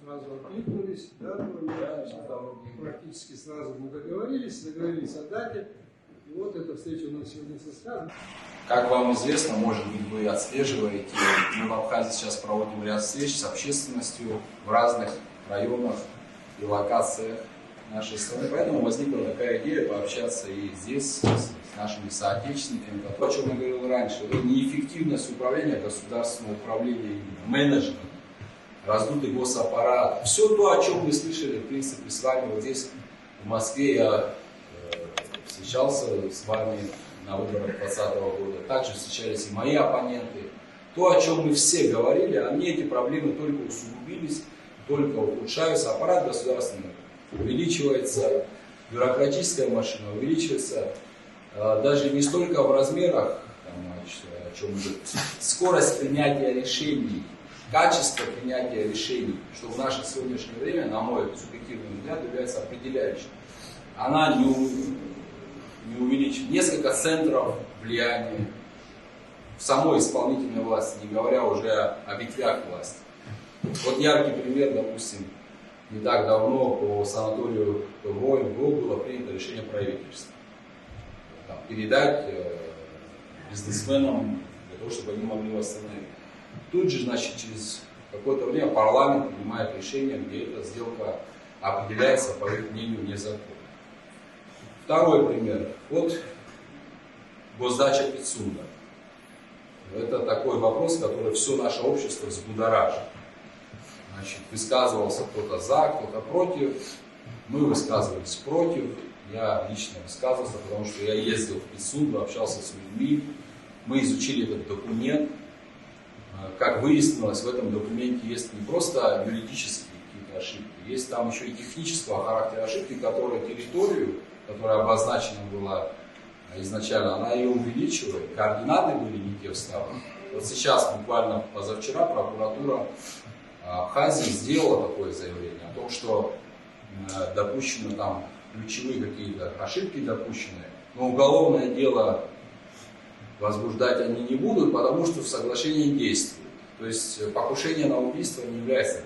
сразу откликнулись, да, практически сразу мы договорились о дате. И вот эта встреча у нас сегодня состоялась. Как вам известно, может быть, вы отслеживаете, мы в Абхазии сейчас проводим ряд встреч с общественностью в разных районах и локациях нашей страны. Поэтому возникла такая идея пообщаться и здесь с нашими соотечественниками. То, о чем я говорил раньше, это неэффективность управления, государственного управления, менеджмента, раздутый госаппарат. Все то, о чем мы слышали, в принципе, с вами вот здесь, в Москве. Я встречался с вами на выборах 2020 года. Также встречались и мои оппоненты. То, о чем мы все говорили, они эти проблемы только усугубились, только ухудшаются. Аппарат государственный увеличивается, бюрократическая машина увеличивается. Даже не столько в размерах, о чем идет, скорость принятия решений, качество принятия решений, что в наше сегодняшнее время, на мой субъективный взгляд, является определяющим. Она не увеличит. Несколько центров влияния в самой исполнительной власти, не говоря уже о ветвях власти. Вот яркий пример, допустим, не так давно по санаторию ПВО было принято решение правительства. Передать бизнесменам для того, чтобы они могли восстановить. Тут же, значит, через какое-то время парламент принимает решение, где эта сделка определяется, по их мнению, незаконно. Второй пример. Вот госдача Пицунда. Это такой вопрос, который все наше общество взбудоражит. Значит, высказывался кто-то за, кто-то против. Мы высказывались против. Я лично высказывался, потому что я ездил в Пицунду, общался с людьми. Мы изучили этот документ. Как выяснилось, в этом документе есть не просто юридические какие-то ошибки, есть там еще и технического характера ошибки, которые территорию, которая обозначена была изначально, она ее увеличивает, координаты были не те вставлены. Вот сейчас, буквально позавчера, прокуратура Абхазии сделала такое заявление о том, что допущены там ключевые какие-то ошибки допущенные, но уголовное дело возбуждать они не будут, потому что в соглашении действует. То есть покушение на убийство не является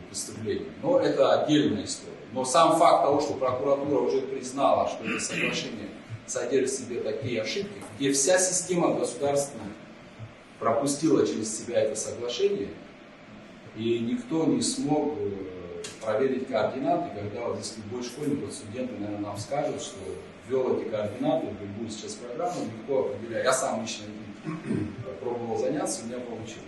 преступлением. Но это отдельная история. Но сам факт того, что прокуратура уже признала, что это соглашение содержит в себе такие ошибки, где вся система государственная пропустила через себя это соглашение, и никто не смог проверить координаты, когда вот если любой школьник, вот студенты, наверное, нам скажут, что ввел эти координаты, будет сейчас программа, легко определяет. Я сам лично пробовал заняться, у меня получилось.